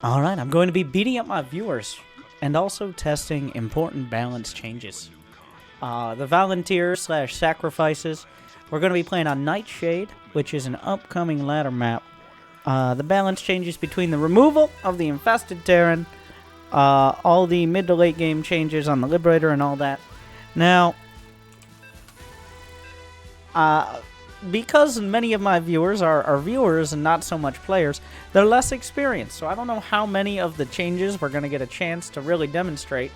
Alright, I'm going to be beating up my viewers and also testing important balance changes. The Volunteers / Sacrifices. We're going to be playing on Nightshade, which is an upcoming ladder map. The balance changes between the removal of the infested Terran, all the mid to late game changes on the Liberator and all that. Now, because many of my viewers are viewers and not so much players, they're less experienced. So I don't know how many of the changes we're going to get a chance to really demonstrate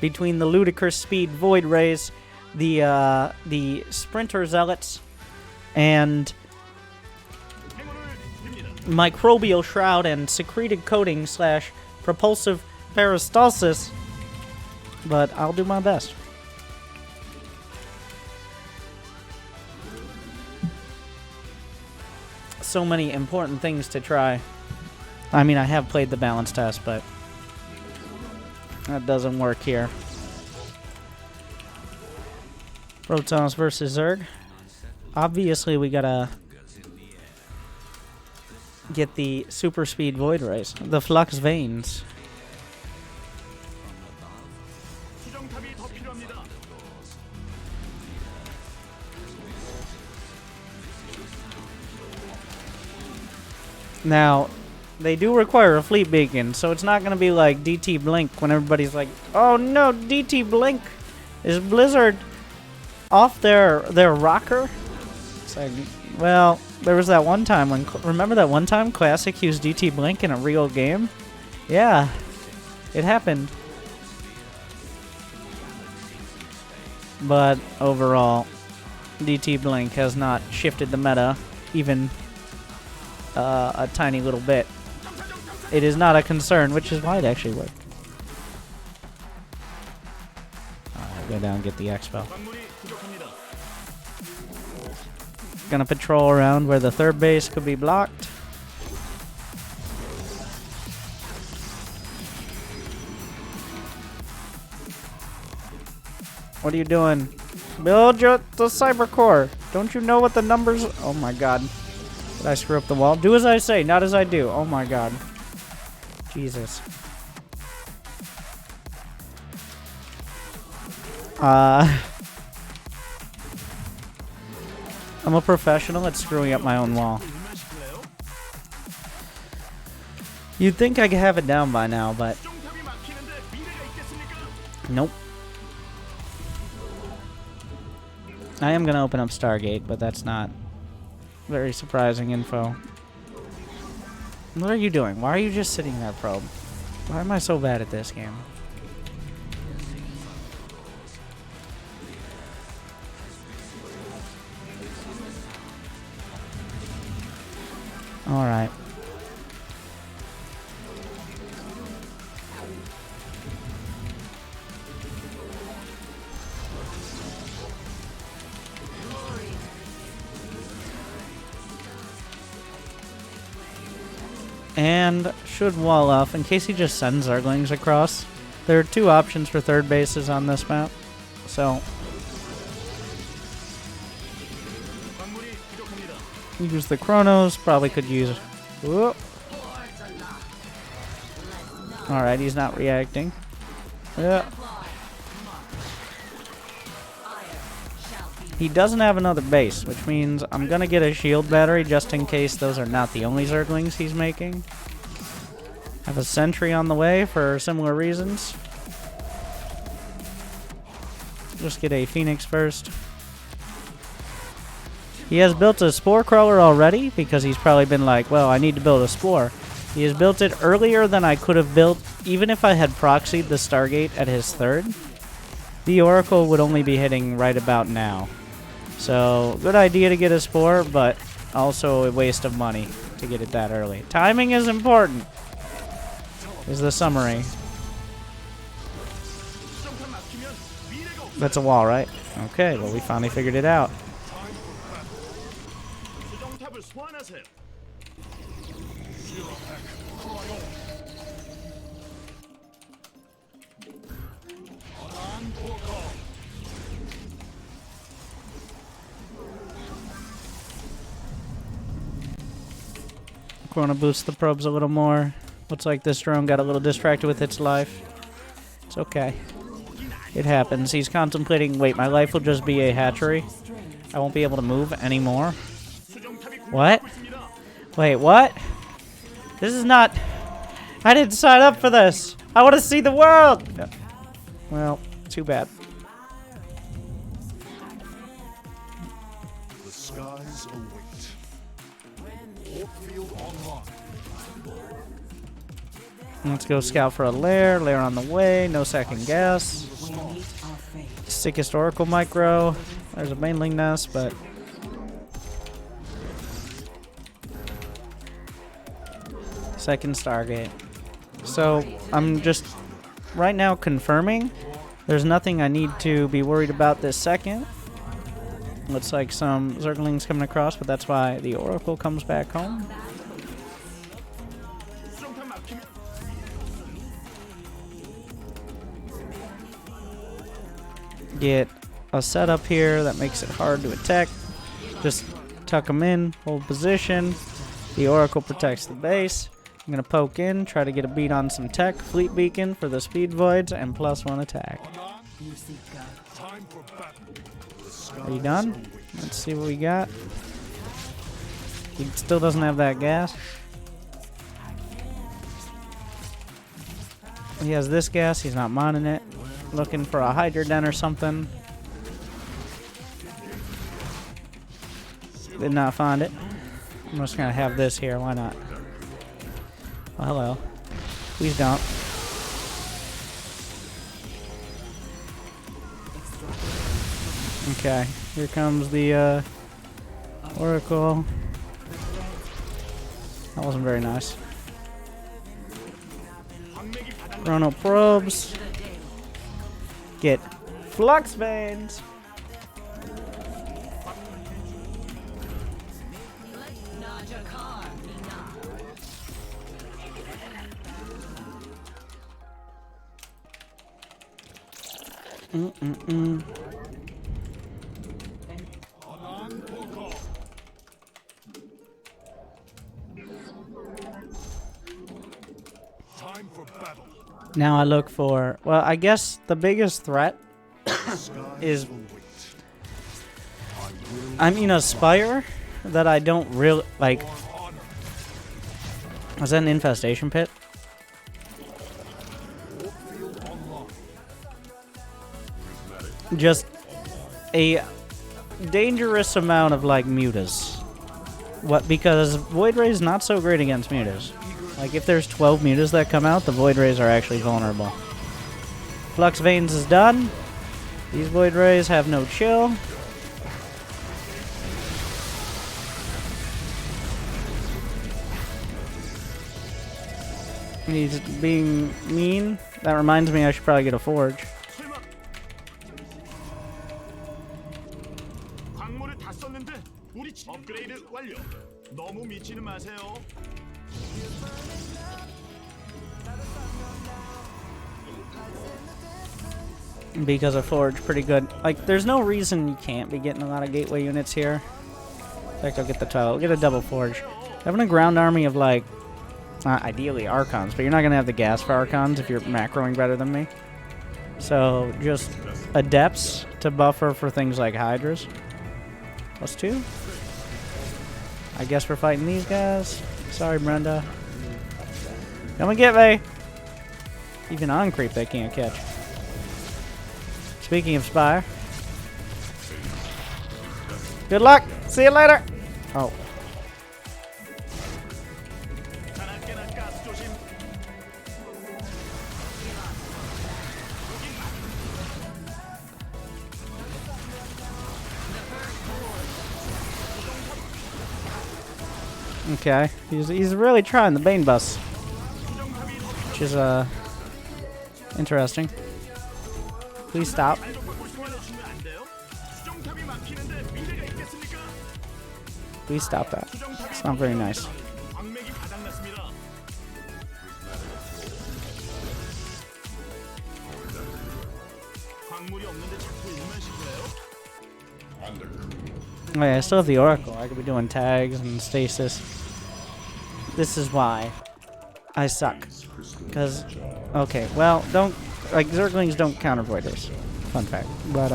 between the ludicrous speed void rays, the sprinter zealots, and microbial shroud and secreted coating / propulsive peristalsis. But I'll do my best. So many important things to try. I mean, I have played the balance test, but that doesn't work here. Protoss versus Zerg. Obviously, we gotta get the super speed void rays, the flux veins. Now, they do require a fleet beacon, so it's not going to be like DT Blink when everybody's like, oh no, DT Blink! Is Blizzard off their rocker? It's like, well, there was that one time when, remember that one time Classic used DT Blink in a real game? Yeah, it happened. But overall, DT Blink has not shifted the meta even a tiny little bit. It is not a concern, which is why it actually worked. Alright, go down and get the expo. Gonna patrol around where the third base could be blocked. What are you doing? Build the cyber core. Don't you know what the numbers? Oh my god. Did I screw up the wall? Do as I say, not as I do. Oh my god. Jesus. I'm a professional at screwing up my own wall. You'd think I could have it down by now, but nope. I am gonna open up Stargate, but that's not very surprising info. What are you doing? Why are you just sitting there, probe? Why am I so bad at this game? Alright. And should wall off in case he just sends Zerglings across. There are two options for third bases on this map. So use the Chronos, probably could use. Whoop. Alright, he's not reacting. Yeah. He doesn't have another base, which means I'm gonna get a shield battery just in case those are not the only Zerglings he's making. Have a sentry on the way for similar reasons. Just get a Phoenix first. He has built a Spore Crawler already because he's probably been like, well, I need to build a Spore. He has built it earlier than I could have built, even if I had proxied the Stargate at his third. The Oracle would only be hitting right about now. So, good idea to get a Spore, but also a waste of money to get it that early. Timing is important, is the summary. That's a wall, right? Okay, well, we finally figured it out. Want to boost the probes a little more. Looks like this drone got a little distracted with its life. It's okay. It happens. He's contemplating, wait, my life will just be a hatchery? I won't be able to move anymore? What? Wait, what? This is not... I didn't sign up for this! I want to see the world! No. Well, too bad. The skies await. Warfield online. Let's go scout for a lair. Lair on the way. No second guess. Sickest Oracle micro. There's a mainling nest, but... Second Stargate. So, I'm just right now confirming. There's nothing I need to be worried about this second. Looks like some Zerglings coming across, but that's why the Oracle comes back home. Get a setup here that makes it hard to attack. Just tuck them in, hold position. The Oracle protects the base. I'm going to poke in, try to get a beat on some tech. Fleet Beacon for the speed voids and +1 attack. Are you done? Let's see what we got. He still doesn't have that gas. He has this gas, he's not mining it. Looking for a Hydra Den or something. Did not find it. I'm just gonna have this here, why not? Oh, hello. Please don't. Okay, here comes the Oracle. That wasn't very nice. Chrono probes. Get flux veins. Now I look for, well, I guess the biggest threat is, I mean, a Spire that I don't really, like, is that an infestation pit? Just a dangerous amount of, like, mutas. What, because Void Ray is not so great against mutas. Like, if there's 12 mutas that come out, the Void Rays are actually vulnerable. Flux Veins is done. These Void Rays have no chill. He's being mean. That reminds me I should probably get a Forge. Because a Forge pretty good. Like, there's no reason you can't be getting a lot of gateway units here. In fact, I'll get the title. I'll get a double Forge. Having a ground army of, like, ideally Archons, but you're not going to have the gas for Archons if you're macroing better than me. So, just Adepts to buffer for things like Hydras. +2. I guess we're fighting these guys. Sorry, Brenda. Come and get me! Even on creep they can't catch. Speaking of Spire. Good luck! See you later! Oh. Okay, he's really trying the Bane Bus, which is interesting. Please stop. Please stop that. It's not very nice. Oh yeah, I still have the Oracle. I could be doing tags and stasis. This is why I suck. Because, okay, well, don't, like, Zerglings don't counter Voiders. Fun fact. But,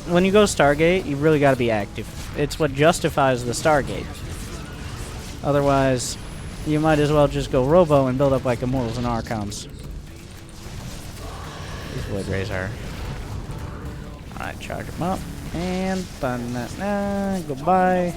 when you go Stargate, you really gotta be active. It's what justifies the Stargate. Otherwise, you might as well just go Robo and build up, like, Immortals and Archons. These Void Rays are... Alright, charge them up. And, goodbye.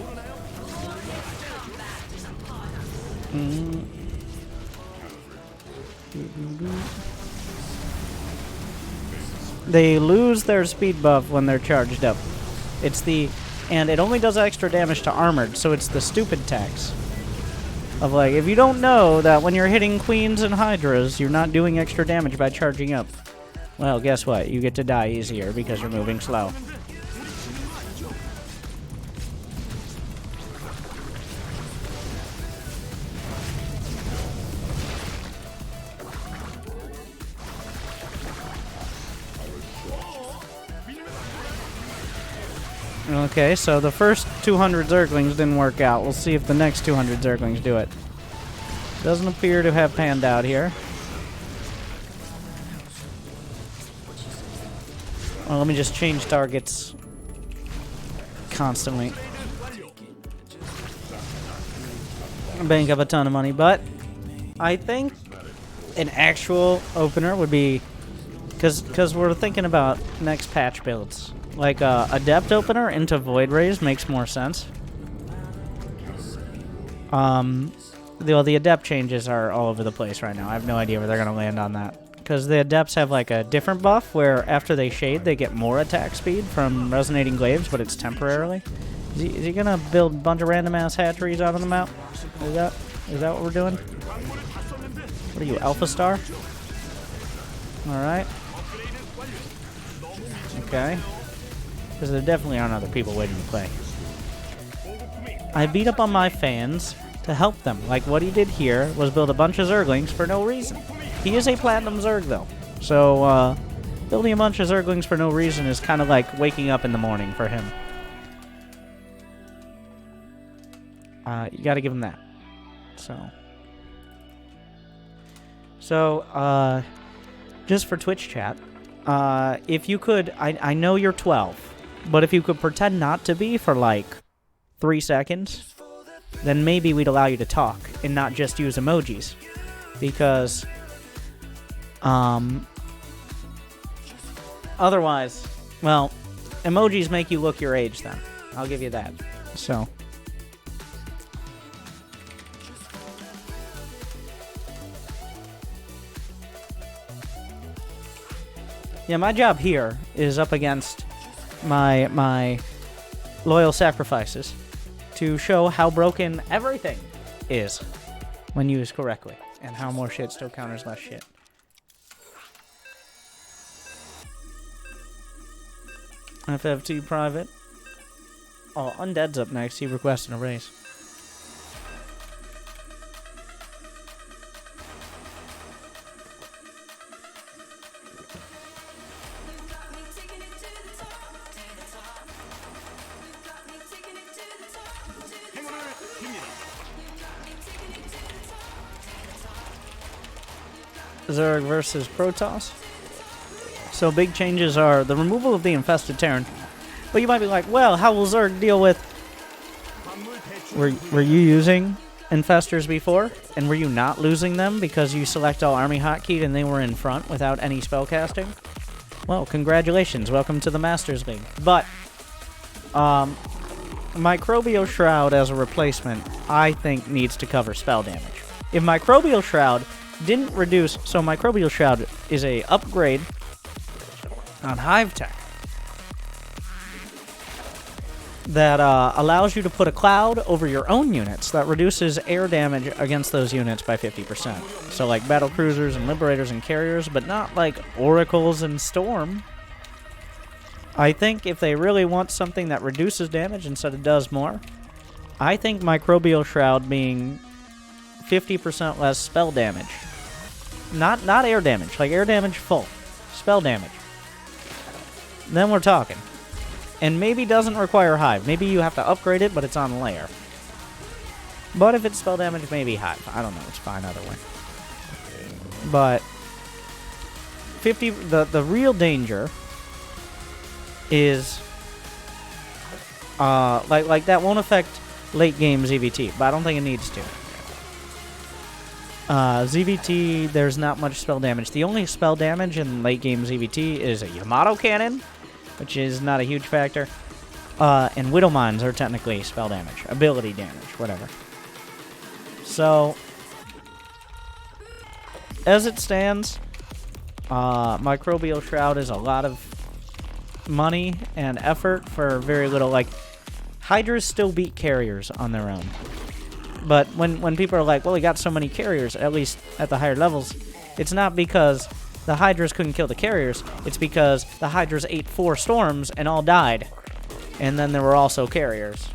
They lose their speed buff when they're charged up. And it only does extra damage to armored, so it's the stupid tax. Of like, if you don't know that when you're hitting queens and hydras, you're not doing extra damage by charging up. Well, guess what? You get to die easier because you're moving slow. Okay, so the first 200 Zerglings didn't work out. We'll see if the next 200 Zerglings do it. Doesn't appear to have panned out here. Well, let me just change targets constantly. Bank up a ton of money, but I think an actual opener would be... Because we're thinking about next patch builds. Like, Adept opener into Void Rays makes more sense. The Adept changes are all over the place right now. I have no idea where they're going to land on that. Because the Adepts have, like, a different buff where after they shade, they get more attack speed from Resonating Glaives, but it's temporarily. Is he going to build a bunch of random-ass hatcheries out on the map? Is that what we're doing? What are you, Alpha Star? Alright. Okay. Because there definitely aren't other people waiting to play. I beat up on my fans to help them. Like, what he did here was build a bunch of Zerglings for no reason. He is a Platinum Zerg, though. So, building a bunch of Zerglings for no reason is kind of like waking up in the morning for him. You gotta give him that. So, just for Twitch chat, if you could, I know you're 12, but if you could pretend not to be for like 3 seconds, then maybe we'd allow you to talk and not just use emojis. Because, otherwise, well, emojis make you look your age then. I'll give you that. So. Yeah, my job here is up against my loyal sacrifices to show how broken everything is when used correctly, and how more shit still counters less shit. FFT private. Oh, Undead's up next. He requested a race. Zerg versus Protoss. So big changes are the removal of the infested Terran. But you might be like, well, how will Zerg deal with... Were you using infestors before? And were you not losing them because you select all army hotkeyed and they were in front without any spellcasting? Well, congratulations. Welcome to the Masters League. But, Microbial Shroud as a replacement, I think needs to cover spell damage. If Microbial Shroud didn't reduce... So Microbial Shroud is a upgrade on Hive Tech that allows you to put a cloud over your own units that reduces air damage against those units by 50%. So like battle cruisers and liberators and carriers, but not like oracles and storm. I think if they really want something that reduces damage instead of does more, I think Microbial Shroud being 50% less spell damage. Not air damage. Like air damage full. Spell damage. Then we're talking. And maybe doesn't require Hive. Maybe you have to upgrade it, but it's on layer. But if it's spell damage, maybe Hive. I don't know. It's fine either way. But 50. The real danger is like that won't affect late game ZVT, but I don't think it needs to. ZVT, there's not much spell damage. The only spell damage in late game ZVT is a Yamato cannon, which is not a huge factor. And Widow Mines are technically spell damage, ability damage, whatever. So, as it stands, Microbial Shroud is a lot of money and effort for very little. Like, Hydras still beat carriers on their own. But when people are like, well, we got so many carriers, at least at the higher levels, it's not because the Hydras couldn't kill the carriers. It's because the Hydras ate 4 storms and all died. And then there were also carriers.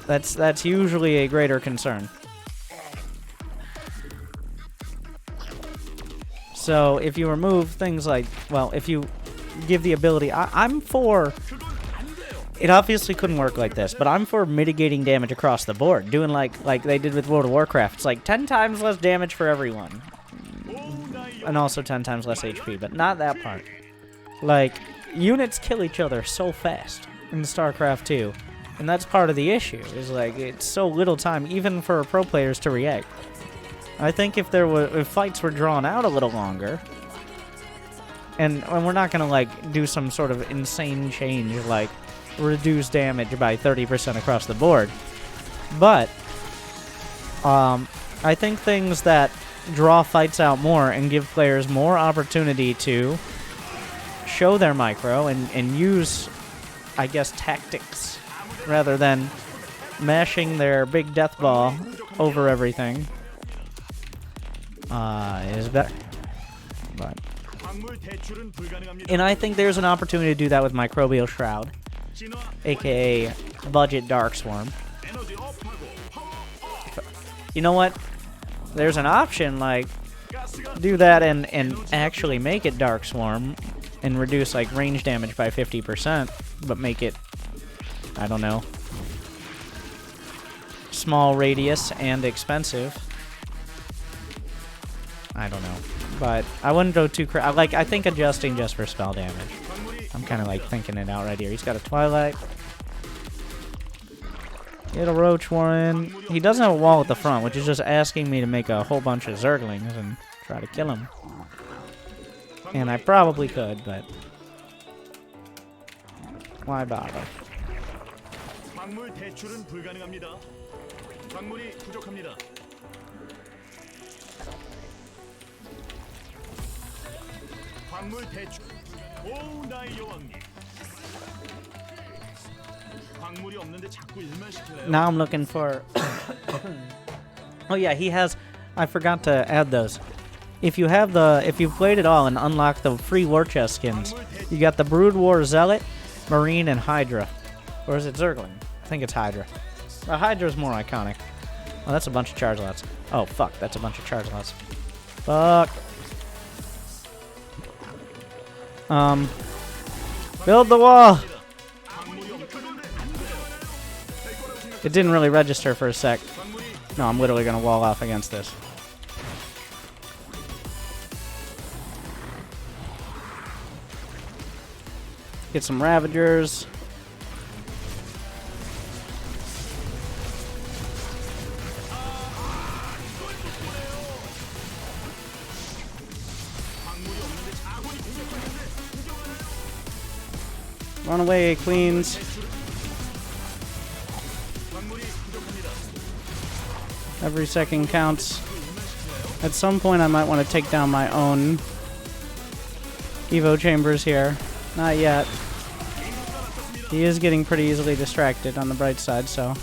That's usually a greater concern. So if you remove things like, well, if you give the ability, I'm for... It obviously couldn't work like this, but I'm for mitigating damage across the board. Doing like they did with World of Warcraft. It's like 10 times less damage for everyone. And also 10 times less HP, but not that part. Like, units kill each other so fast in Starcraft 2. And that's part of the issue, is like, it's so little time, even for pro players to react. I think if fights were drawn out a little longer, and we're not gonna like do some sort of insane change, like reduce damage by 30% across the board. But I think things that draw fights out more and give players more opportunity to show their micro and use, I guess, tactics rather than mashing their big death ball over everything is better. But, and I think there's an opportunity to do that with Microbial Shroud, aka Budget Dark Swarm. You know what? There's an option, like, do that and actually make it Dark Swarm and reduce, like, range damage by 50%, but make it, I don't know, small radius and expensive. I don't know. But I wouldn't go too crazy. I think adjusting just for spell damage. I'm kind of like thinking it out right here. He's got a Twilight. Get a Roach Warren. He doesn't have a wall at the front, which is just asking me to make a whole bunch of Zerglings and try to kill him. And I probably could, but why bother? Now I'm looking for... Oh yeah, he has... I forgot to add those. If you've played it all and unlocked the free war chest skins, you got the Brood War Zealot, Marine, and Hydra. Or is it Zergling? I think it's Hydra. Hydra's more iconic. Oh, that's a bunch of charge lots. Oh, fuck, that's a bunch of charge lots. Fuck. Build the wall! It didn't really register for a sec. No, I'm literally gonna wall off against this. Get some Ravagers. Run away, Queens. Every second counts. At some point, I might want to take down my own Evo chambers here. Not yet. He is getting pretty easily distracted on the bright side, so.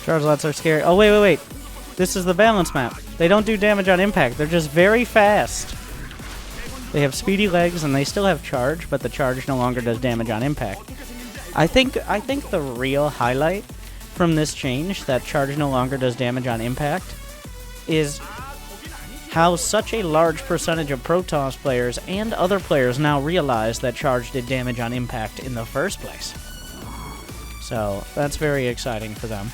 Charge lots are scary. Oh, wait. This is the balance map. They don't do damage on impact. They're just very fast. They have speedy legs, and they still have charge, but the charge no longer does damage on impact. I think the real highlight from this change, that charge no longer does damage on impact, is how such a large percentage of Protoss players and other players now realize that charge did damage on impact in the first place. So that's very exciting for them.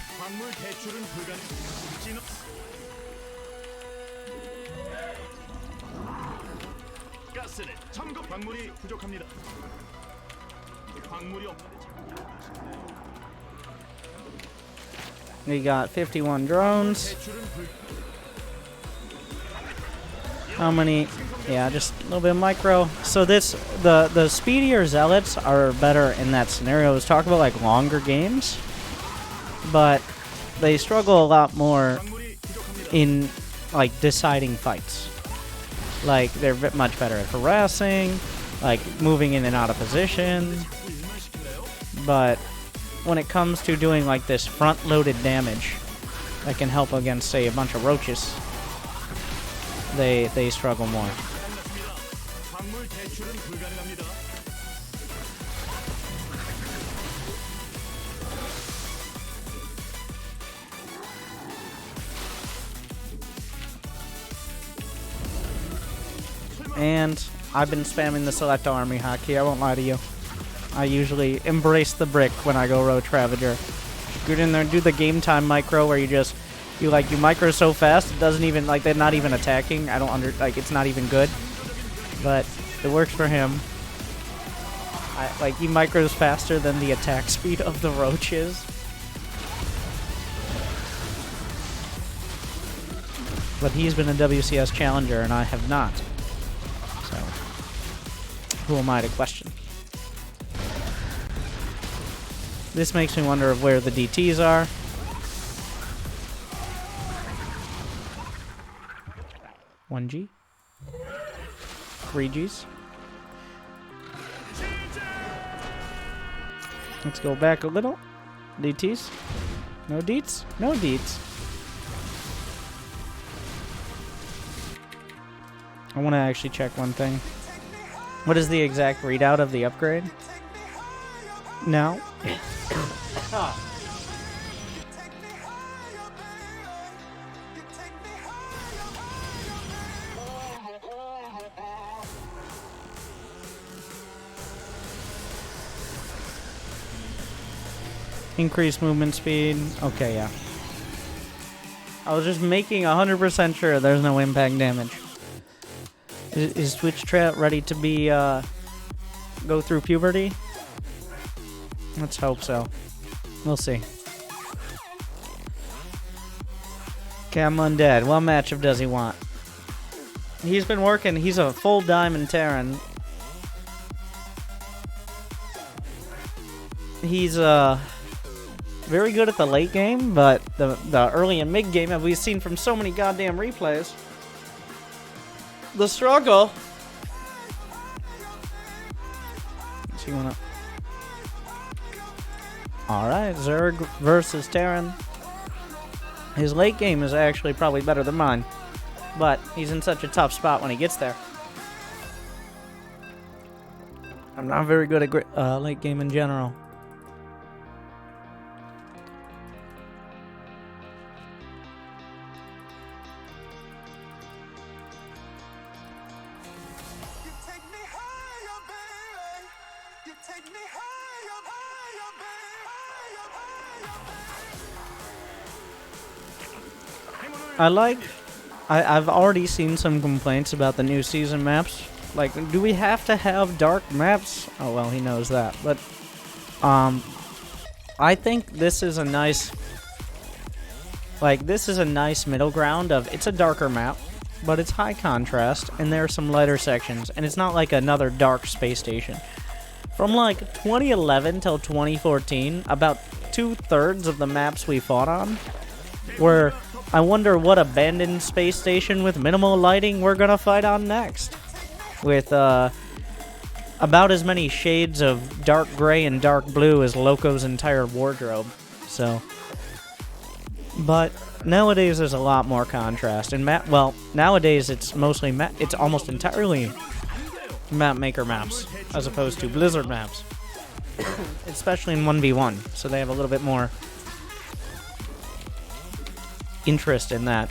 We got 51 drones. How many? Yeah, just a little bit of micro. So the speedier zealots are better in that scenario. Let's talk about like longer games, but they struggle a lot more in like deciding fights. Like they're much better at harassing, like moving in and out of position. But when it comes to doing like this front-loaded damage that can help against, say, a bunch of roaches, they struggle more. And I've been spamming the select army hotkey, I won't lie to you. I usually embrace the brick when I go Roach Ravager. Get in there and do the game time micro where you micro so fast it doesn't even, like, they're not even attacking. It's not even good. But it works for him. He micros faster than the attack speed of the roaches. But he's been a WCS challenger and I have not. So, who am I to question? This makes me wonder of where the DTs are. One G? 3 Gs? Let's go back a little. DTs? No deets? No deets. I want to actually check one thing. What is the exact readout of the upgrade? Now? Increased movement speed. Okay, yeah. I was just making 100% sure there's no impact damage. Is Twitch Trap ready to be, go through puberty? Let's hope so. We'll see. Cam Undead. What matchup does he want? He's been working. He's a full diamond Terran. He's very good at the late game, but the early and mid game, as we've seen from so many goddamn replays, the struggle. Let's see one up. Alright, Zerg versus Terran. His late game is actually probably better than mine, but he's in such a tough spot when he gets there. I'm not very good at late game in general. I've already seen some complaints about the new season maps. Like, do we have to have dark maps? Oh, well, he knows that. But, I think this is a nice, middle ground of, it's a darker map, but it's high contrast, and there are some lighter sections, and it's not like another dark space station. From, 2011 till 2014, about 2/3 of the maps we fought on were, I wonder what abandoned space station with minimal lighting we're gonna fight on next. With, about as many shades of dark gray and dark blue as Loco's entire wardrobe. So, but nowadays there's a lot more contrast. And nowadays it's mostly it's almost entirely map maker maps as opposed to Blizzard maps. Especially in 1v1, so they have a little bit more interest in that.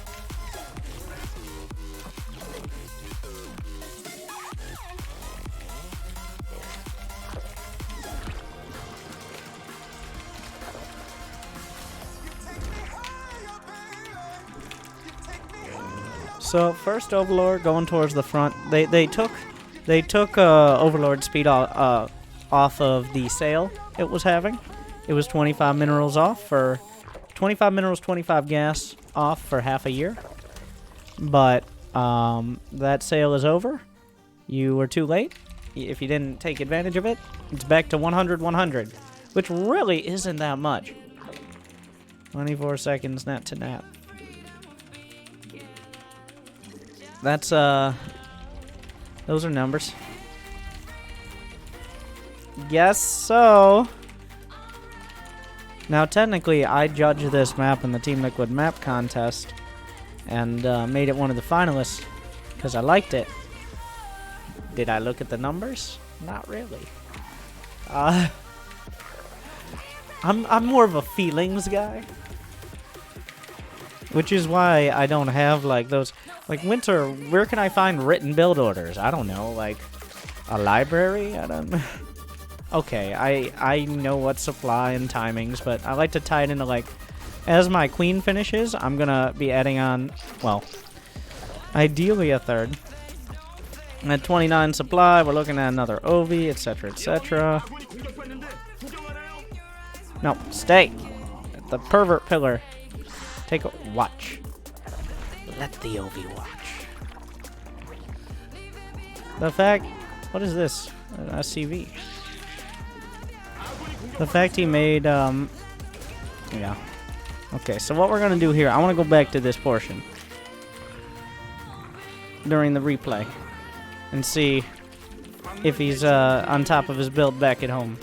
So first Overlord going towards the front. They took Overlord speed off of the sale it was having. It was 25 minerals off for 25 minerals, 25 gas off for half a year. But that sale is over. You were too late. If you didn't take advantage of it, it's back to 100, 100, which really isn't that much. 24 seconds nap to nap. That's, those are numbers. Guess so. Now, technically, I judged this map in the Team Liquid map contest and made it one of the finalists because I liked it. Did I look at the numbers? Not really. I'm more of a feelings guy, which is why I don't have like those. Like Winter, where can I find written build orders? I don't know, like a library? I don't know. Okay, I know what supply and timings, but I like to tie it into like, as my queen finishes, I'm gonna be adding on, well, ideally a third. And at 29 supply, we're looking at another OV, etc., etc. No, stay. The pervert pillar. Take a watch. Let the OV watch. The fact... What is this? A CV. The fact he made, yeah. Okay, so what we're going to do here, I want to go back to this portion during the replay and see if he's on top of his build back at home.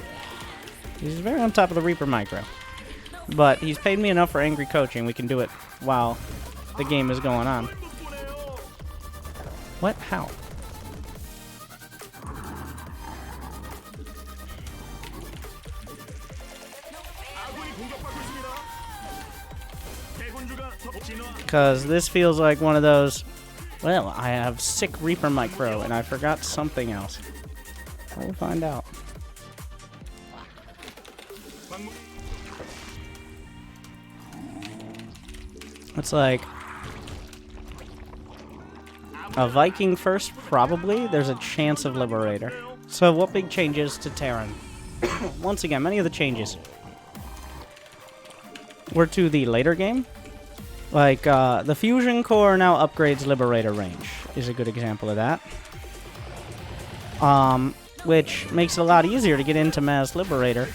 He's very on top of the Reaper Micro. But he's paid me enough for angry coaching. We can do it while the game is going on. What? How? Because this feels like one of those, well, I have sick Reaper Micro and I forgot something else. We'll find out. It's like a Viking first, probably. There's a chance of Liberator. So what big changes to Terran? Once again, many of the changes were to the later game. Like, the Fusion Core now upgrades Liberator range, is a good example of that. Which makes it a lot easier to get into Mass Liberator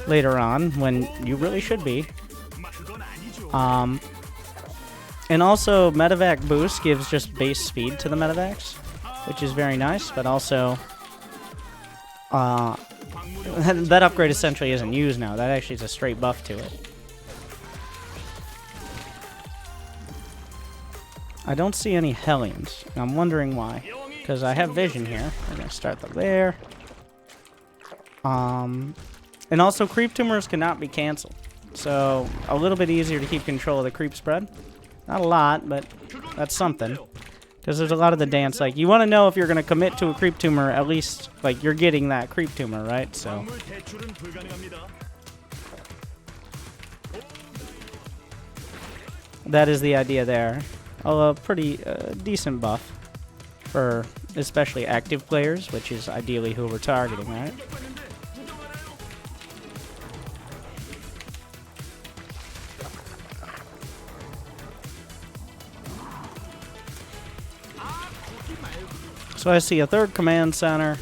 later on, when you really should be. And also, Medevac Boost gives just base speed to the Medevacs, which is very nice, but also, that upgrade essentially isn't used now. That actually is a straight buff to it. I don't see any Hellions. I'm wondering why. Because I have vision here. We're going to start the lair. And also, creep tumors cannot be canceled. So, a little bit easier to keep control of the creep spread. Not a lot, but that's something. Because there's a lot of the dance, like, you want to know if you're going to commit to a creep tumor, at least, like, you're getting that creep tumor, right? So... that is the idea there. A pretty decent buff for especially active players, which is ideally who we're targeting, right? So I see a third command center.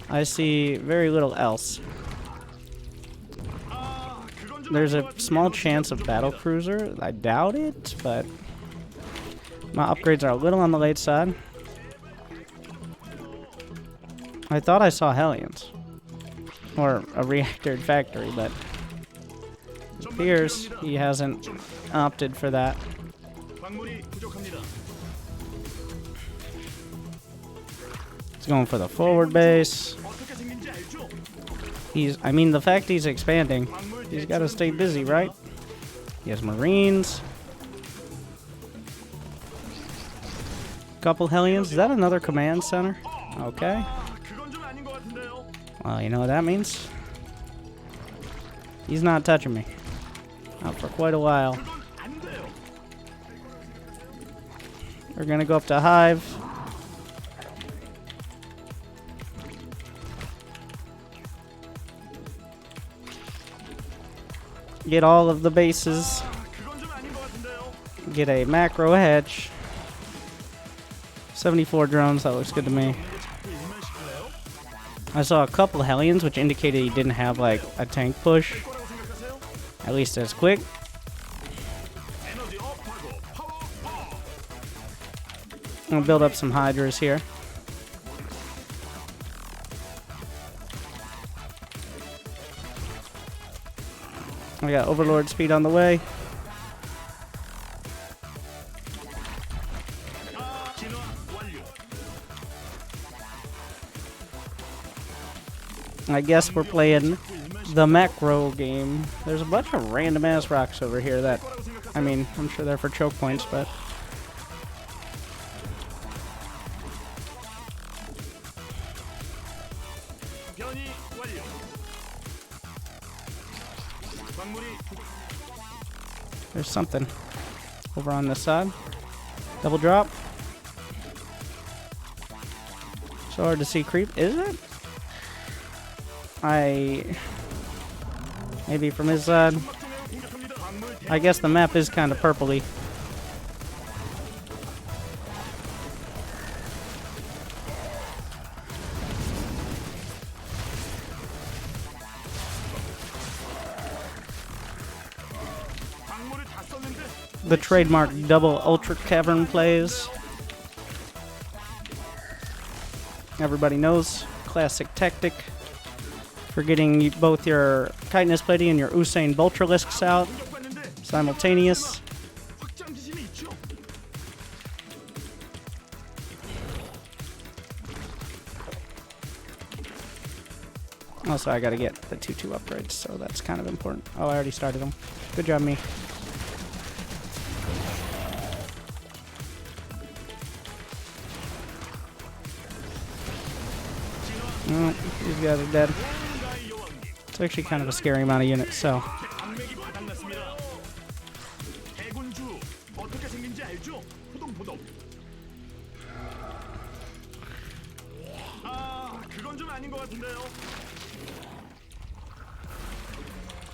I see very little else. There's a small chance of battle cruiser. I doubt it, but my upgrades are a little on the late side. I thought I saw Hellions. Or a reactored factory, but it appears he hasn't opted for that. He's going for the forward base. I mean, the fact he's expanding, he's got to stay busy, right? He has Marines. Couple Hellions. Is that another command center? Okay. Well, you know what that means? He's not touching me. Not for quite a while. We're gonna go up to Hive. Get all of the bases. Get a macro hedge. 74 drones, that looks good to me. I saw a couple Hellions, which indicated he didn't have like a tank push. At least as quick. I'll build up some Hydras here. I got Overlord speed on the way. I guess we're playing the macro game. There's a bunch of random ass rocks over here that, I mean, I'm sure they're for choke points, but there's something over on this side. Double drop. So hard to see creep, is it? Maybe from his side. I guess the map is kind of purpley. The trademark double ultra cavern plays. Everybody knows. Classic tactic. For getting both your chitinous plating and your Usain Boltralisks out simultaneous. Also, I gotta get the 2-2 upgrades, so that's kind of important. Oh, I already started them. Good job, me. Oh, these guys are dead. It's actually kind of a scary amount of units, so.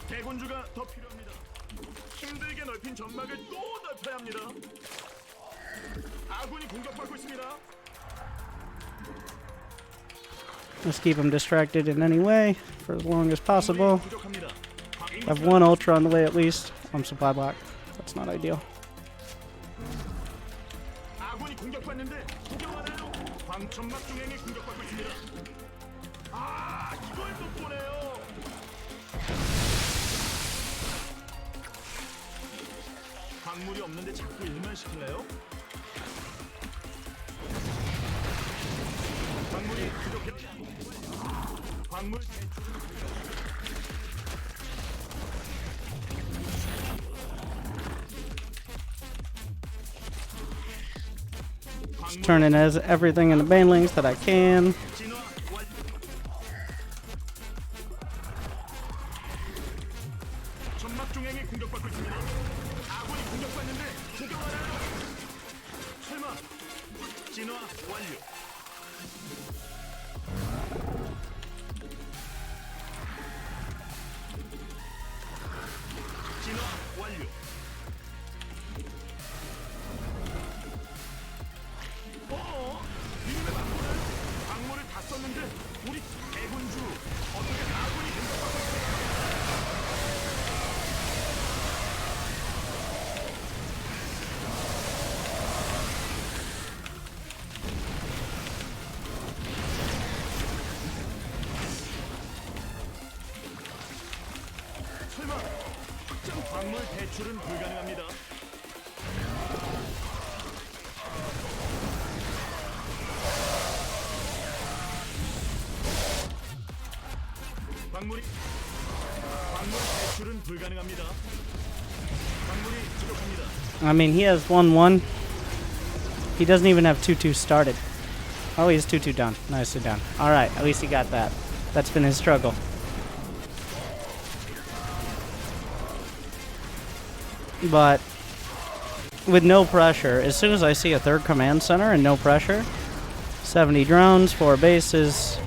대군주가 더 필요합니다. 힘들게 넓힌 점막을 또 넓혀야 합니다. 아군이 공격받고 있습니다. Let's keep him distracted in any way for as long as possible. I have one ultra on the way at least. Supply block. That's not ideal. 아군이 공격받는데 구경하나요? 광천막 중앙이 공격받고 있습니다. 아, 이걸 또 보네요. 광물이 없는데 자꾸 일만 시킬래요? 광물이 부족해. 광물 Just turning as everything in the banelings that I can. 점막 중앙이 공격받고 있습니다. 아군이 공격받는데 구경하나요? 설마 진화 완료. 진화 완료. 이놈의 광물을 광물을 다 썼는데 우리 대군주 어떻게 아군이 공격받고 있어요? 설마 확장 광물 대출은 불가능합니다. 광물 대출은 불가능합니다. 광물이 부족합니다. I mean, he has 1-1. He doesn't even have 2-2 started. Oh, he has 2-2 done. Nicely done. Alright, at least he got that. That's been his struggle. But with no pressure. As soon as I see a third command center and no pressure, 70 drones, 4 bases.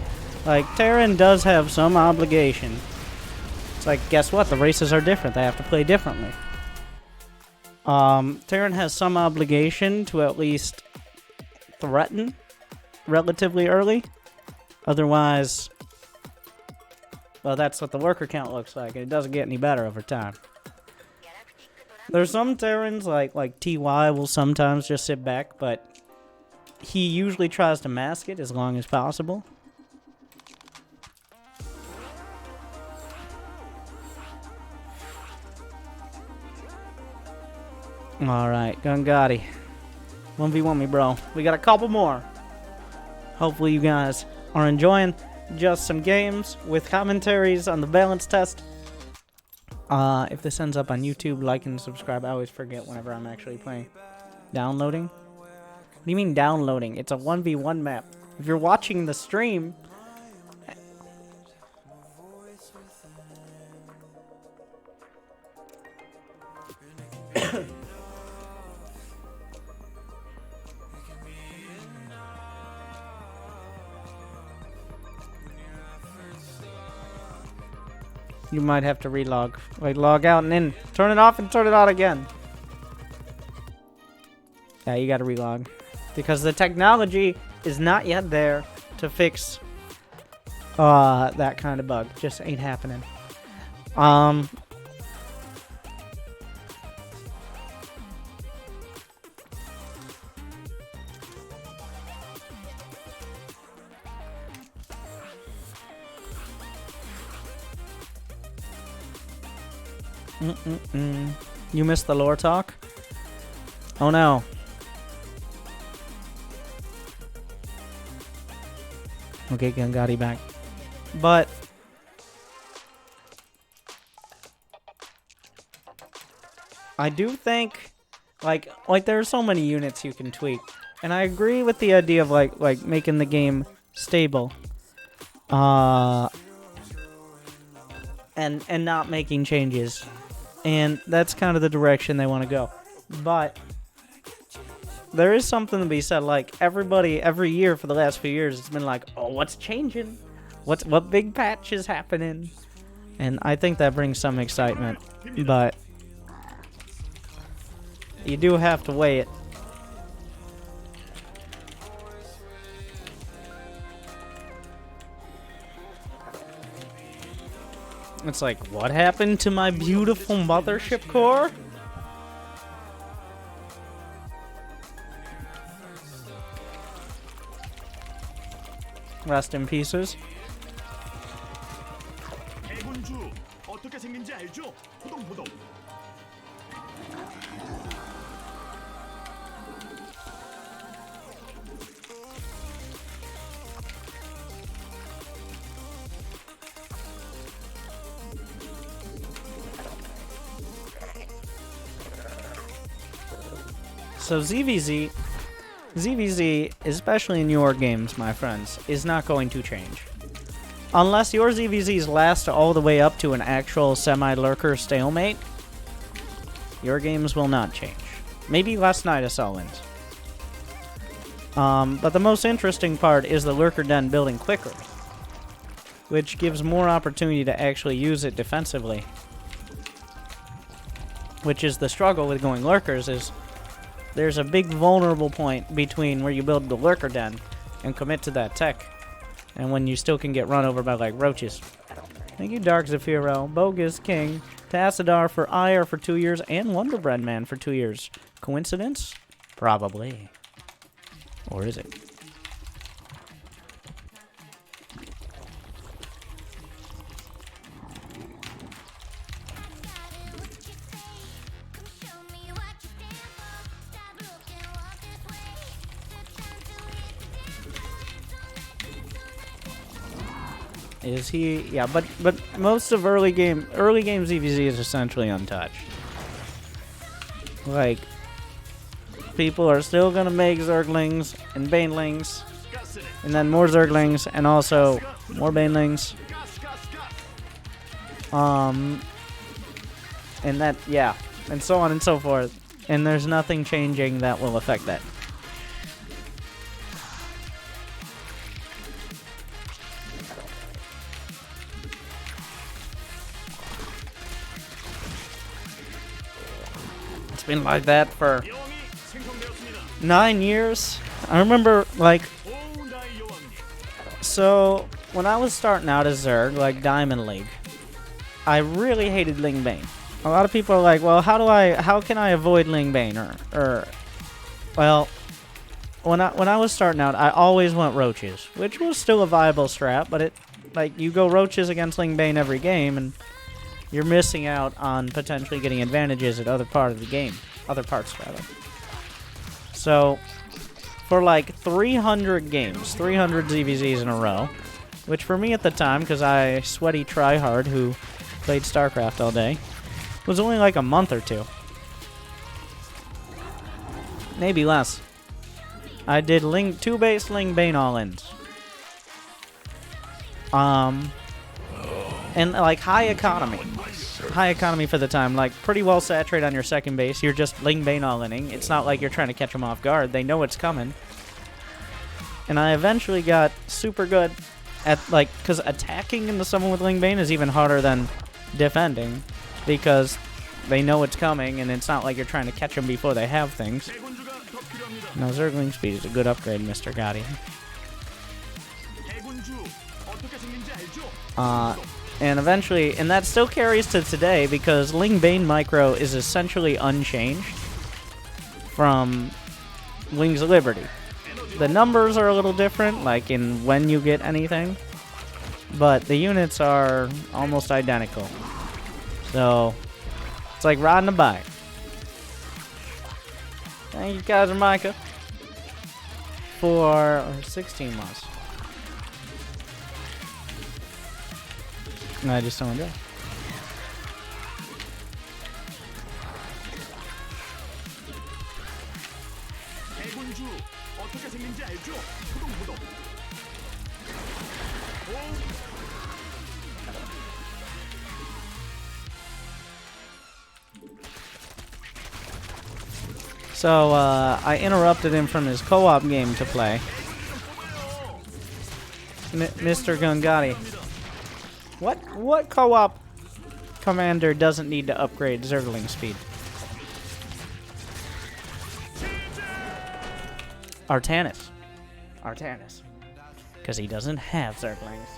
Like, Terran does have some obligation. It's like, guess what? The races are different. They have to play differently. Terran has some obligation to at least threaten relatively early. Otherwise, well, that's what the worker count looks like, and it doesn't get any better over time. There's some Terrans, like TY, will sometimes just sit back, but he usually tries to mask it as long as possible. Alright, Gungati. 1v1 me, bro. We got a couple more. Hopefully you guys are enjoying just some games with commentaries on the balance test. If this ends up on YouTube, like and subscribe. I always forget whenever I'm actually playing. Downloading? What do you mean downloading? It's a 1v1 map. If you're watching the stream... You might have to relog. Like, log out and in. Turn it off and turn it on again. Yeah, you gotta relog. Because the technology is not yet there to fix that kind of bug. Just ain't happening. You missed the lore talk? Oh no. Okay, Gungati back. But I do think like there are so many units you can tweak. And I agree with the idea of like making the game stable. And not making changes. And that's kind of the direction they want to go. But there is something to be said. Like, everybody, every year for the last few years, it's been like, oh, what's changing? What big patch is happening? And I think that brings some excitement. But you do have to weigh it. It's like, what happened to my beautiful mothership core? Rest in pieces. 대군주 어떻게 생긴지 알죠? 포동포동. So ZVZ, especially in your games, my friends, is not going to change. Unless your ZVZs last all the way up to an actual semi-lurker stalemate, your games will not change. Maybe last night I saw wins. But the most interesting part is the lurker den building quicker, which gives more opportunity to actually use it defensively. Which is the struggle with going lurkers, is there's a big vulnerable point between where you build the lurker den and commit to that tech, and when you still can get run over by, like, roaches. Thank you, Dark Zafiro, Bogus King, Tassadar for Ire for 2 years, and Wonderbread Man for 2 years. Coincidence? Probably. Or is it? Is he? Yeah, but most of early game ZVZ is essentially untouched. Like, people are still gonna make Zerglings and Banelings, and then more Zerglings, and also more Banelings. And that, yeah, and so on and so forth. And there's nothing changing that will affect that. It's been like that for 9 years. I remember, like, so when I was starting out as Zerg, like Diamond League, I really hated Ling Bane. A lot of people are like, well, how can I avoid Ling Bane? Well, when I was starting out, I always went Roaches, which was still a viable strat, but you go Roaches against Ling Bane every game, and you're missing out on potentially getting advantages at other parts of the game. Other parts, rather. So, for like 300 games, 300 ZVZs in a row, which for me at the time, because I sweaty tryhard who played Starcraft all day, was only like a month or two. Maybe less. I did 2-base Ling Bane all-ins. And like high economy. High economy for the time. Like pretty well saturated on your second base. You're just Ling Bane all-inning. It's not like you're trying to catch them off guard. They know it's coming. And I eventually got super good at like, because attacking into someone with Ling Bane is even harder than defending. Because they know it's coming, and it's not like you're trying to catch them before they have things. Now, Zergling Speed is a good upgrade, Mr. Gotti. And eventually, and that still carries to today, because Ling Bane Micro is essentially unchanged from Wings of Liberty. The numbers are a little different, like in when you get anything, but the units are almost identical. So, it's like riding a bike. Thank you, Kaiser Micah, for 16 months. And I just don't enjoy. So, I interrupted him from his co-op game to play. Mr. Gungati. What co-op commander doesn't need to upgrade Zergling speed? Artanis. Because he doesn't have Zerglings.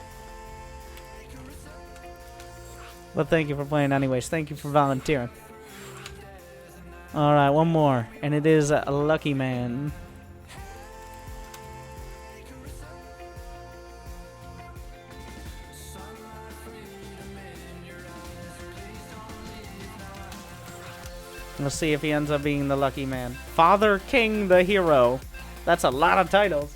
But thank you for playing anyways. Thank you for volunteering. Alright, one more. And it is a Lucky Man. Let's see if he ends up being the Lucky Man. Father King the Hero. That's a lot of titles.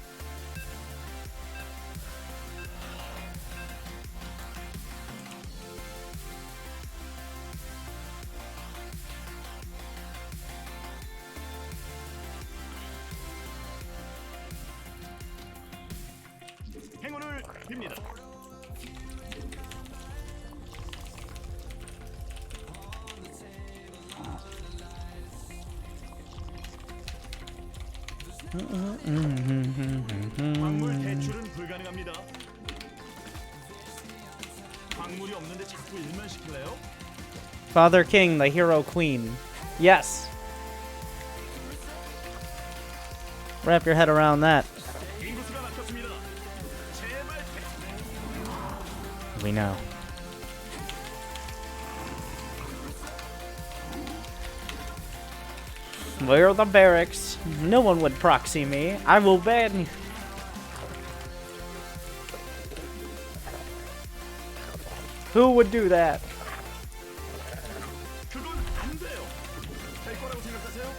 행운을 빕니다. 광물 대출은 불가능합니다. 광물이 없는데 자꾸 일만 시킬래요? Father King, the Hero Queen. Yes. Wrap your head around that. 인구수가 막혔습니다. 제발. We know. Where are the barracks? No one would proxy me. I will ban. Who would do that? 그건 안 돼요. 될 거라고 생각하세요?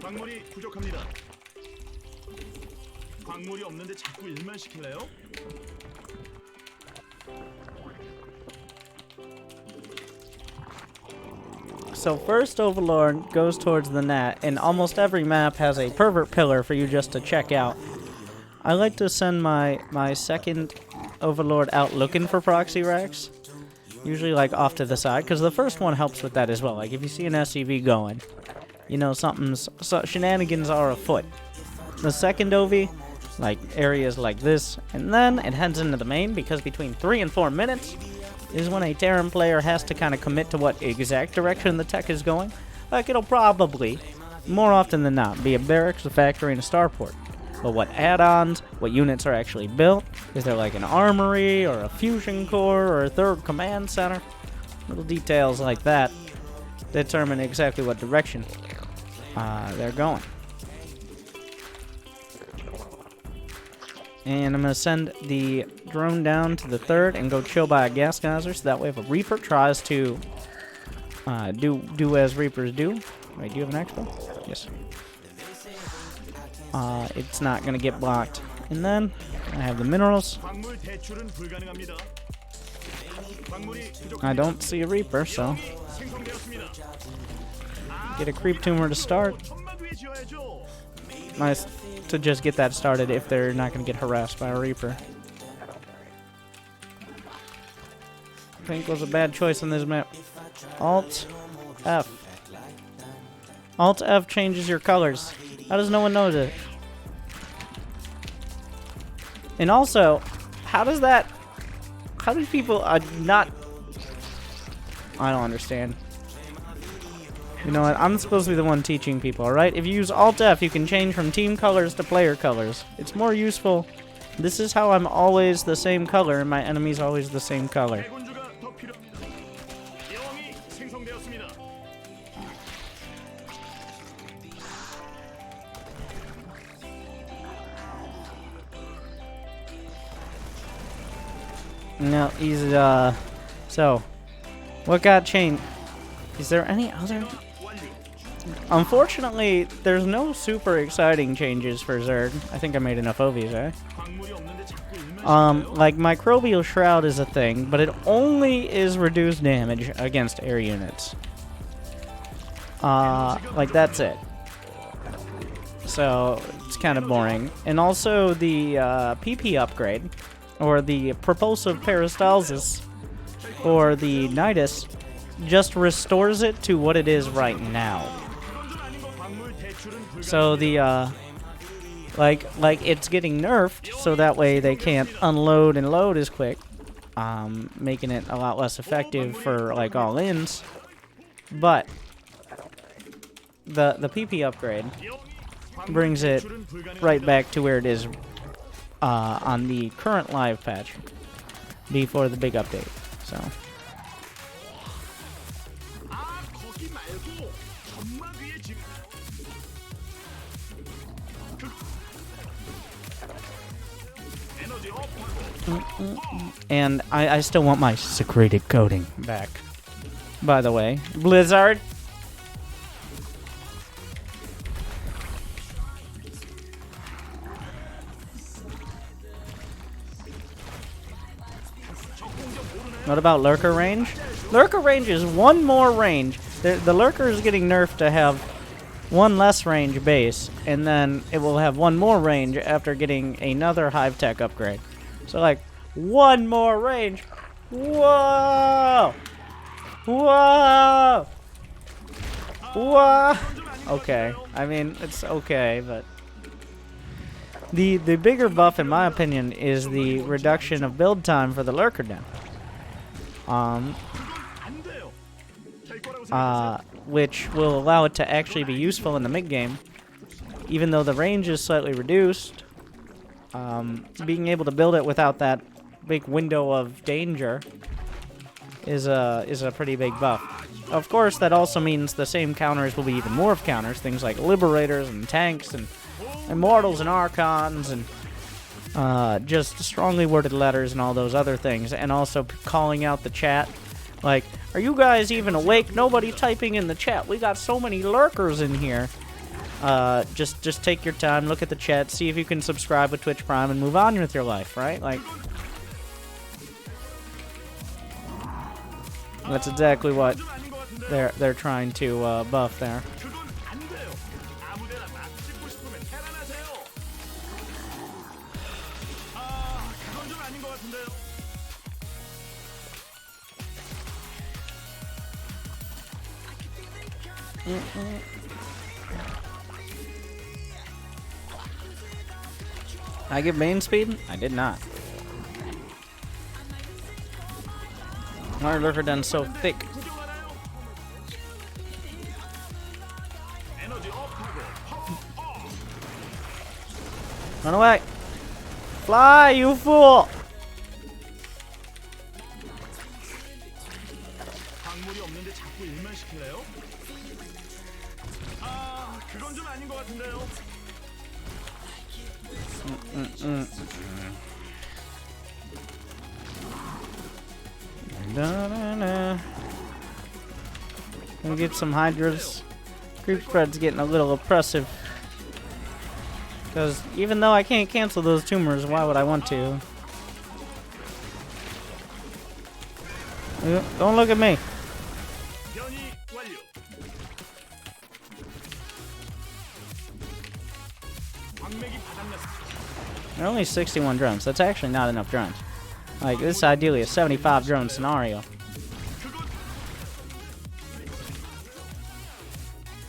광물이 부족합니다. 광물이 없는데 자꾸 일만 시킬래요? So first Overlord goes towards the net, and almost every map has a pervert pillar for you just to check out. I like to send my second Overlord out looking for proxy racks. Usually like off to the side, because the first one helps with that as well. Like if you see an SCV going, you know shenanigans are afoot. The second OV, like areas like this, and then it heads into the main, because between 3 and 4 minutes is when a Terran player has to kind of commit to what exact direction the tech is going. Like it'll probably, more often than not, be a barracks, a factory, and a starport. But what add-ons, what units are actually built, is there like an armory, or a fusion core, or a third command center? Little details like that determine exactly what direction they're going. And I'm going to send the drone down to the third and go chill by a gas geyser, so that way if a Reaper tries to do as Reapers do. Wait, do you have an expo? Yes. It's not going to get blocked. And then I have the minerals. I don't see a Reaper, so get a creep tumor to start. Nice to just get that started if they're not going to get harassed by a Reaper. I think was a bad choice on this map. Alt F. Alt F changes your colors. How does no one know it? And also, how does that... How do people not... I don't understand. You know what? I'm supposed to be the one teaching people, alright? If you use Alt F, you can change from team colors to player colors. It's more useful. This is how I'm always the same color, and my enemy's always the same color. No, he's, so, what got changed? Is there any other? Unfortunately, there's no super exciting changes for Zerg. I think I made enough OVs, eh? Like, Microbial Shroud is a thing, but it only is reduced damage against air units. Like, that's it. So, it's kind of boring. And also, the, PP upgrade, or the Propulsive Peristalsis, or the Nidus, just restores it to what it is right now. So the, like it's getting nerfed, so that way they can't unload and load as quick, making it a lot less effective for, like, all-ins. But the PP upgrade brings it right back to where it is on the current live patch before the big update. So. And I still want my secreted coding back. By the way, Blizzard. What about lurker range? Lurker range is one more range. The lurker is getting nerfed to have one less range base, and then it will have one more range after getting another hive tech upgrade. So, like, one more range. Whoa! Whoa! Whoa! Okay. I mean, it's okay, but... The bigger buff, in my opinion, is the reduction of build time for the lurker den. Which will allow it to actually be useful in the mid-game. Even though the range is slightly reduced, being able to build it without that big window of danger is a pretty big buff. Of course, that also means the same counters will be even more of counters, things like Liberators and Tanks and Immortals and Archons and just strongly worded letters and all those other things, and also calling out the chat. Like, are you guys even awake? Nobody typing in the chat. We got so many lurkers in here. Just take your time, look at the chat, see if you can subscribe with Twitch Prime and move on with your life, right? Like, that's exactly what 같은데요. they're trying to buff there. 그건 안 돼요. 아무데나 막 찍고 싶으면 테란하세요. 아, 그건 좀 아닌 것 같은데요. I give main speed? I did not. Our lurker den's so thick. 구경하나요? 에너지 업하고 업. Run away! Fly, you fool! 광물이 없는데 자꾸 일만 시킬래요? 아, 그건 좀 아닌 것 같은데요. Da-da-da. Gonna get some hydras. Creep spread's getting a little oppressive. Because even though I can't cancel those tumors, why would I want to? Don't look at me. 변이 완료. 광맥이 바닥났습니다. There are only 61 drones. That's actually not enough drones. Like, this is ideally a 75 drone scenario.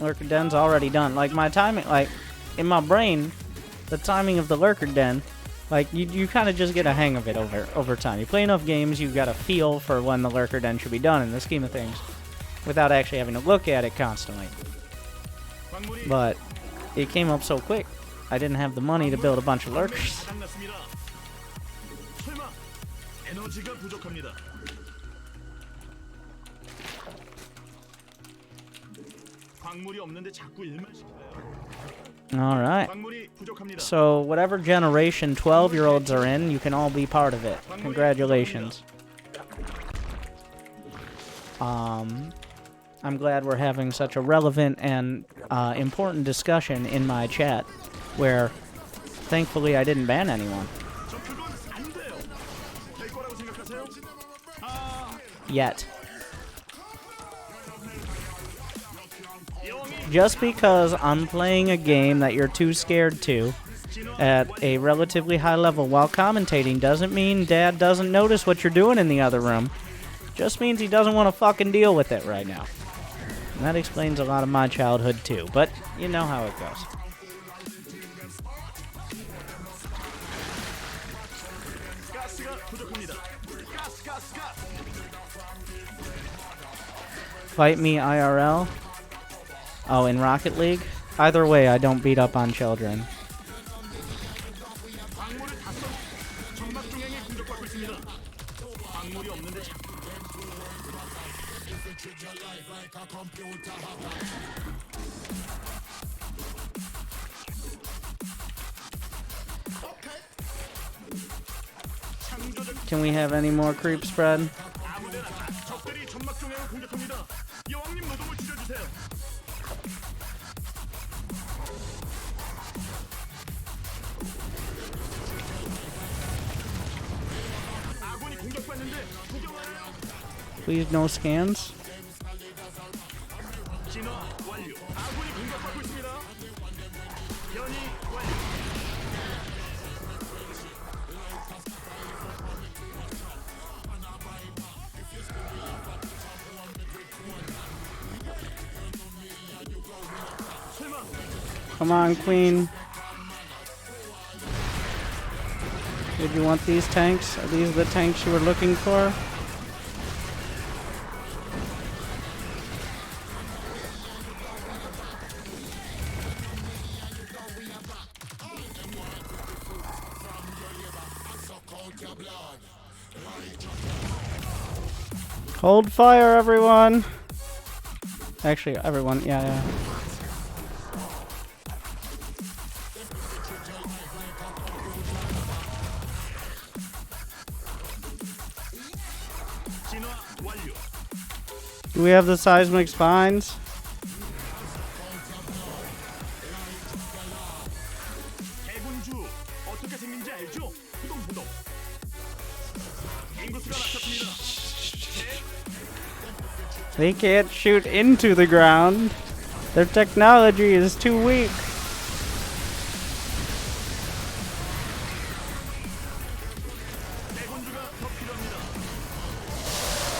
Lurker den's already done. Like, my timing, like, in my brain, the timing of the lurker den, like, you kind of just get a hang of it over time. You play enough games, you got a feel for when the lurker den should be done in the scheme of things, without actually having to look at it constantly. 광물이 But it came up so quick, I didn't have the money to build a bunch of lurkers. 바닥났습니다. 설마 에너지가 부족합니다. 광물이 없는데 자꾸 일만 시킬래요? Alright. 광물이 부족합니다. So, whatever generation 12-year-olds are in, you can all be part of it. Congratulations. I'm glad we're having such a relevant and important discussion in my chat, where, thankfully, I didn't ban anyone. 저 그건 안 돼요. 될 거라고 생각하세요? 아, Yet. 영이 Just because I'm playing a game that you're too scared to at a relatively high level while commentating doesn't mean Dad doesn't notice what you're doing in the other room. Just means he doesn't want to fucking deal with it right now. And that explains a lot of my childhood too, but you know how it goes. 가스가 부족합니다. 가스. Fight me IRL? Oh, in Rocket League? Either way, I don't beat up on children. 광물을 다 써. 정막 중앙에 공격받고 있습니다. 광물이 없는데 자꾸 창조적 Can we have any more creep spread? 아무데나 적들이 점막 중앙을 공격합니다. 여왕님 노동을 줄여주세요. 아군이 공격받는데 구경하나요? Please no scans? 진화 완료. 아군이 공격받고 있습니다. 변이 완료. 설마 Come on, Queen. Did you want these tanks? Are these the tanks you were looking for? Hold fire, everyone! Actually, everyone, yeah. 진화 완료. Do we have the seismic spines? 대군주 어떻게 생긴지 알죠? 부동부동. 인구수가 낮췄습니다. They can't shoot into the ground. Their technology is too weak.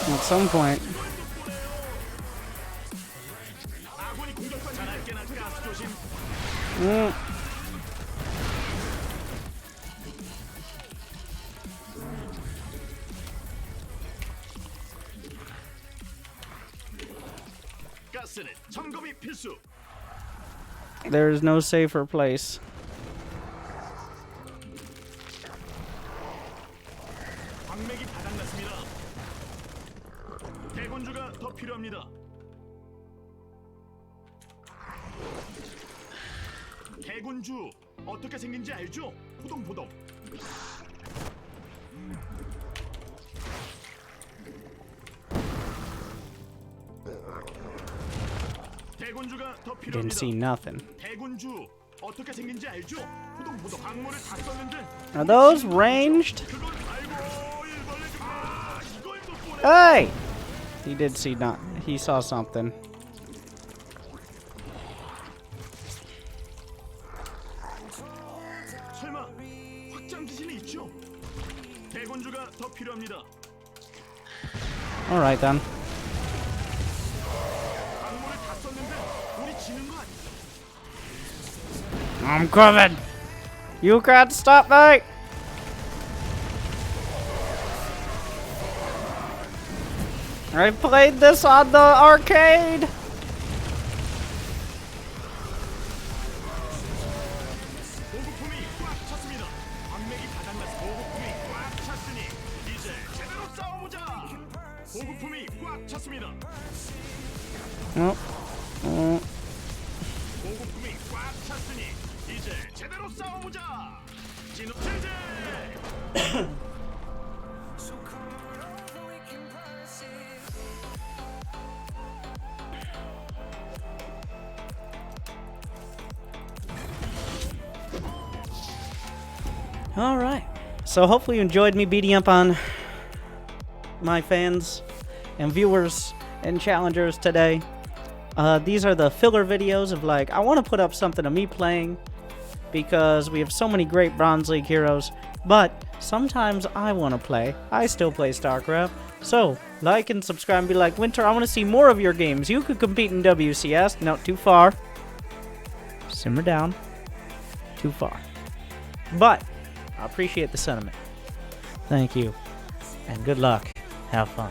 At some point. 가스는 점검이 필수. There is no safer place. 광맥이 바닥났습니다. 대군주가 더 필요합니다. 대군주 어떻게 생긴지 알죠? 포동포동. 대군주가 더 Didn't see 필요합니다. nothing. 대군주 어떻게 생긴지 알죠? 포동포동 광물을 다 썼는데 Are those ranged? 그걸 알고 일벌레 좀 이걸 못 보내. Hey! He did see not. He saw something. 설마 확장 기신이 있죠? 대군주가 더 필요합니다. All right then. 광물을 다 썼는데 우리 지는 거 아니야? I'm coming. You can't stop me. I played this on the arcade. 보급품이 꽉 찼습니다. 광맥이 바닥나서 보급품이 꽉 찼으니 이제 제대로 싸워보자. 보급품이 꽉 찼습니다. 보급품이 꽉 찼으니 이제 제대로 싸워보자. 진우 제제. All right. So hopefully you enjoyed me beating up on my fans and viewers and challengers today. These are the filler videos of like, I want to put up something of me playing because we have so many great Bronze League heroes, but sometimes I want to play. I still play Starcraft. So like and subscribe and be like, Winter, I want to see more of your games. You could compete in WCS. No, too far. Simmer down. Too far. But I appreciate the sentiment. Thank you. And good luck. Have fun.